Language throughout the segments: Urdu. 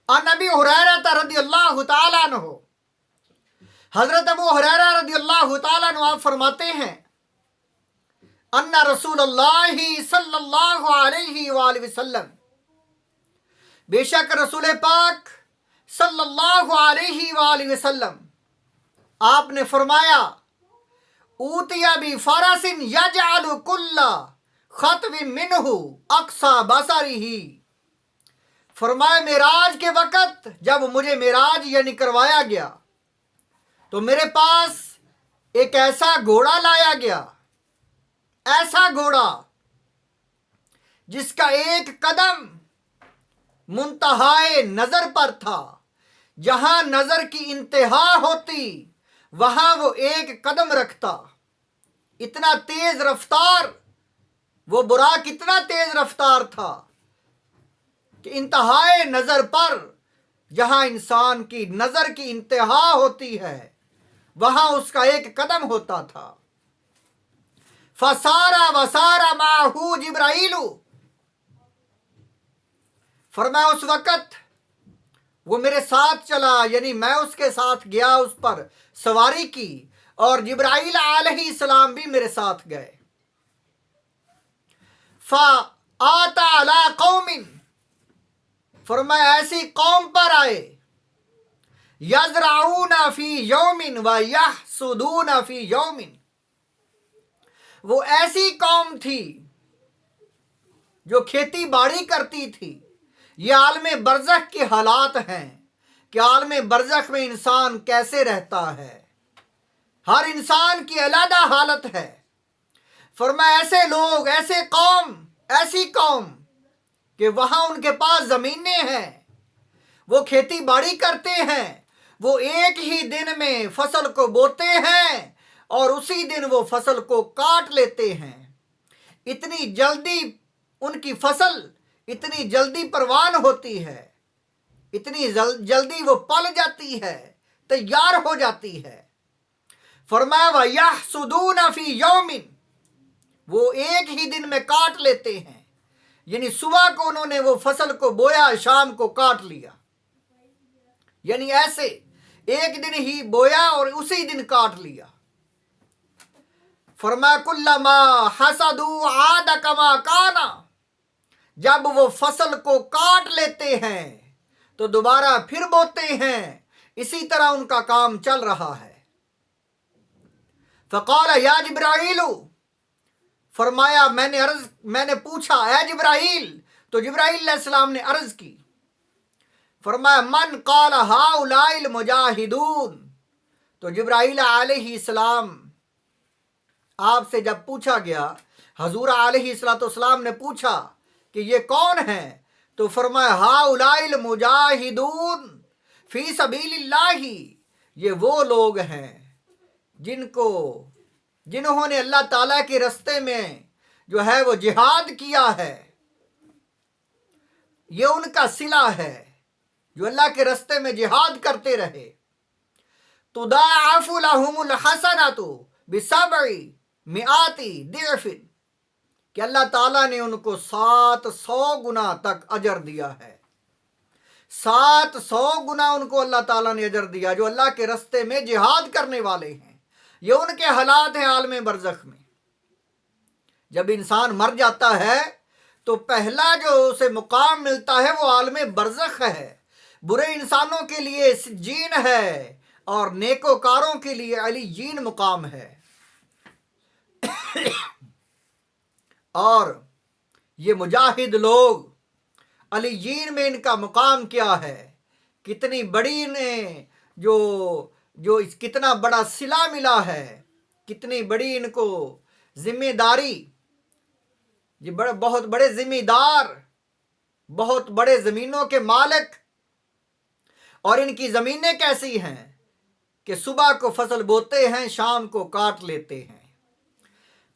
عن ابی ہریرہ رضی اللہ تعالیٰ عنہ، حضرت ابو ہریرہ رضی اللہ تعالیٰ عنہ آپ فرماتے ہیں ان رسول اللہ صلی اللہ علیہ وآلہ وسلم، بے شک رسول پاک صلی اللہ علیہ وآلہ وسلم آپ نے فرمایا اوتیا بفرس یجعل کل خطو منہ اقصی بصرہ، فرمایا معراج کے وقت جب مجھے معراج یعنی کروایا گیا تو میرے پاس ایک ایسا گھوڑا لایا گیا، ایسا گھوڑا جس کا ایک قدم منتہائے نظر پر تھا، جہاں نظر کی انتہا ہوتی وہاں وہ ایک قدم رکھتا، اتنا تیز رفتار، وہ براق اتنا تیز رفتار تھا کہ انتہائے نظر پر جہاں انسان کی نظر کی انتہا ہوتی ہے وہاں اس کا ایک قدم ہوتا تھا۔ فسارا وسارا معہو جبرائیل، فرمایا اس وقت وہ میرے ساتھ چلا، یعنی میں اس کے ساتھ گیا، اس پر سواری کی، اور جبرائیل علیہ السلام بھی میرے ساتھ گئے۔ فآتا علی قوم، فرمایا ایسی قوم پر آئے، یزرعون فی یوم ویحصدون فی یوم، وہ ایسی قوم تھی جو کھیتی باڑی کرتی تھی۔ یہ عالم برزخ کے حالات ہیں کہ عالم برزخ میں انسان کیسے رہتا ہے، ہر انسان کی علیحدہ حالت ہے۔ فرمایا ایسے لوگ، ایسی قوم کہ وہاں ان کے پاس زمینیں ہیں، وہ کھیتی باڑی کرتے ہیں، وہ ایک ہی دن میں فصل کو بوتے ہیں اور اسی دن وہ فصل کو کاٹ لیتے ہیں۔ اتنی جلدی ان کی فصل اتنی جلدی پروان ہوتی ہے، اتنی جلدی وہ پل جاتی ہے، تیار ہو جاتی ہے۔ فرمایا وَيَحْصُدُونَ فِي يَوْمٍ، وہ ایک ہی دن میں کاٹ لیتے ہیں، یعنی صبح کو انہوں نے وہ فصل کو بویا، شام کو کاٹ لیا، یعنی ایسے ایک دن ہی بویا اور اسی دن کاٹ لیا۔ فرمایا کلما حصدوا عاد کما کانا، جب وہ فصل کو کاٹ لیتے ہیں تو دوبارہ پھر بوتے ہیں، اسی طرح ان کا کام چل رہا ہے۔ فقال یا جبرائیل، فرمایا میں نے پوچھا اے جبرائیل، تو جبرائیل علیہ السلام نے عرض کی، فرمایا من قال ہؤلاء المجاہدون، تو جبرائیل علیہ السلام آپ سے جب پوچھا گیا، حضور علیہ السلام نے پوچھا کہ یہ کون ہیں، تو فرمایا ہؤلاء المجاہدون فی سبیل اللہ، یہ وہ لوگ ہیں جنہوں نے اللہ تعالیٰ کے راستے میں جو ہے وہ جہاد کیا ہے، یہ ان کا صلہ ہے جو اللہ کے راستے میں جہاد کرتے رہے۔ تضاعف لهم الحسنات ب700 ضعف، کہ اللہ تعالیٰ نے ان کو 700 گنا تک اجر دیا ہے، 700 گنا ان کو اللہ تعالیٰ نے اجر دیا جو اللہ کے راستے میں جہاد کرنے والے ہیں۔ یہ ان کے حالات ہیں عالم برزخ میں۔ جب انسان مر جاتا ہے تو پہلا جو اسے مقام ملتا ہے وہ عالم برزخ ہے۔ برے انسانوں کے لیے سجین ہے اور نیکوکاروں کے لیے علیین مقام ہے۔ اور یہ مجاہد لوگ علیین میں ان کا مقام کیا ہے، کتنی بڑی انہیں جو کتنا بڑا صلہ ملا ہے، کتنی بڑی ان کو ذمہ داری، یہ بہت بڑے ذمہ دار، بہت بڑے زمینوں کے مالک، اور ان کی زمینیں کیسی ہیں کہ صبح کو فصل بوتے ہیں، شام کو کاٹ لیتے ہیں۔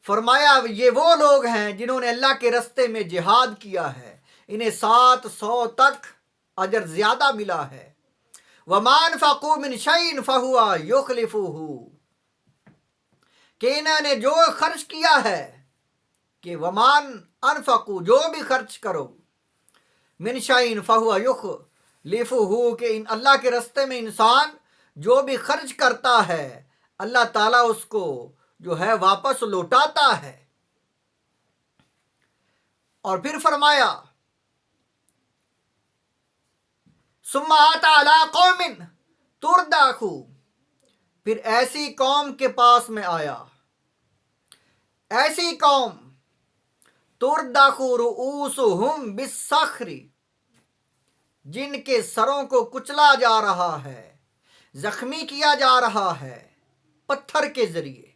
فرمایا یہ وہ لوگ ہیں جنہوں نے اللہ کے راستے میں جہاد کیا ہے، انہیں 700 تک اجر زیادہ ملا ہے۔ وَمَا أَنفَقُوا مِنْ شَيْءٍ فَهُوَ يُخْلِفُهُ، کہ انہوں نے جو خرچ کیا ہے، کہ وَمَا أَنفَقُوا، جو بھی خرچ کرو، مِنْ شَيْءٍ فَهُوَ لیفہو کہ ان اللہ کے راستے میں انسان جو بھی خرچ کرتا ہے اللہ تعالیٰ اس کو جو ہے واپس لوٹاتا ہے۔ اور پھر فرمایا ثم آتی علی قوم تردخو، پھر ایسی قوم کے پاس میں آیا، ایسی قوم تردخو رؤوسہم بالصخر، جن کے سروں کو کچلا جا رہا ہے، زخمی کیا جا رہا ہے پتھر کے ذریعے۔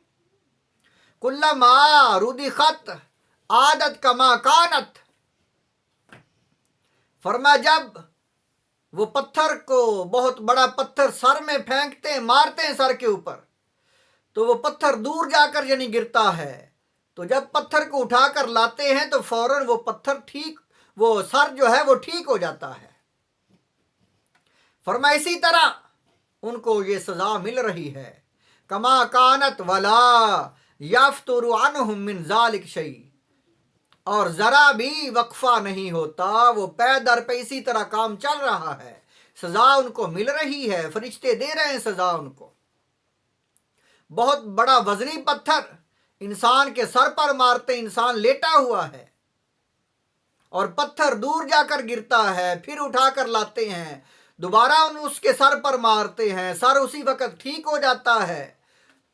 کلما ردخت عادت کما کانت، فرما جب وہ پتھر کو، بہت بڑا پتھر سر میں پھینکتے ہیں، مارتے ہیں سر کے اوپر، تو وہ پتھر دور جا کر یعنی گرتا ہے، تو جب پتھر کو اٹھا کر لاتے ہیں تو فوراً وہ پتھر ٹھیک، وہ سر جو ہے وہ ٹھیک ہو جاتا ہے۔ فرما اسی طرح ان کو یہ سزا مل رہی ہے، کما کانت ولا یفتر عنہم من ذلک شیء، اور ذرا بھی وقفہ نہیں ہوتا، وہ پے در پہ اسی طرح کام چل رہا ہے، سزا ان کو مل رہی ہے، فرشتے دے رہے ہیں سزا ان کو۔ بہت بڑا وزنی پتھر انسان کے سر پر مارتے، انسان لیٹا ہوا ہے اور پتھر دور جا کر گرتا ہے، پھر اٹھا کر لاتے ہیں، دوبارہ اس کے سر پر مارتے ہیں، سر اسی وقت ٹھیک ہو جاتا ہے،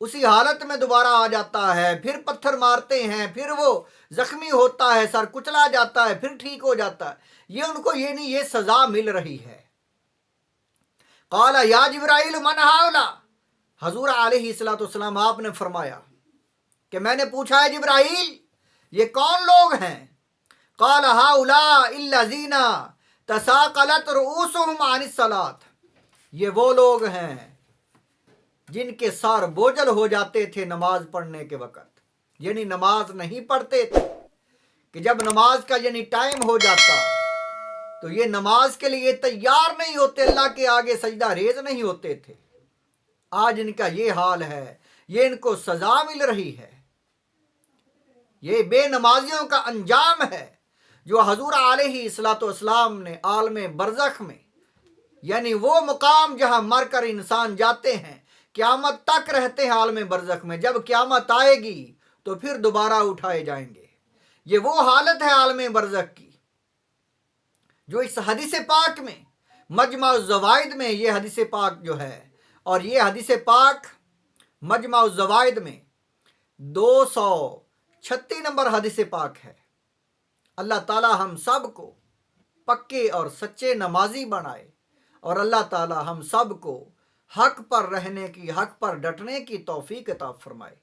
اسی حالت میں دوبارہ آ جاتا ہے، پھر پتھر مارتے ہیں، پھر وہ زخمی ہوتا ہے، سر کچلا جاتا ہے، پھر ٹھیک ہو جاتا ہے۔ یہ ان کو یہ نہیں، یہ سزا مل رہی ہے۔ قال یا جبرائیل من ہؤلاء، حضور علیہ السلام آپ نے فرمایا کہ میں نے پوچھا ہے جبرائیل یہ کون لوگ ہیں؟ قال ہؤلاء الذین تثاقلت رؤوسہم عن الصلاۃ، یہ وہ لوگ ہیں جن کے سر بوجھل ہو جاتے تھے نماز پڑھنے کے وقت، یعنی نماز نہیں پڑھتے تھے، کہ جب نماز کا یعنی ٹائم ہو جاتا تو یہ نماز کے لیے تیار نہیں ہوتے، اللہ کے آگے سجدہ ریز نہیں ہوتے تھے۔ آج ان کا یہ حال ہے، یہ ان کو سزا مل رہی ہے، یہ بے نمازیوں کا انجام ہے جو حضور علیہ السلام نے عالم برزخ میں، یعنی وہ مقام جہاں مر کر انسان جاتے ہیں، قیامت تک رہتے ہیں عالم برزخ میں، جب قیامت آئے گی تو پھر دوبارہ اٹھائے جائیں گے۔ یہ وہ حالت ہے عالم برزخ کی جو اس حدیث پاک میں، مجمع الزوائد میں یہ حدیث پاک جو ہے، اور یہ حدیث پاک مجمع الزوائد میں 236 نمبر حدیث پاک ہے۔ اللہ تعالی ہم سب کو پکے اور سچے نمازی بنائے، اور اللہ تعالی ہم سب کو حق پر رہنے کی، حق پر ڈٹنے کی توفیق عطا فرمائے۔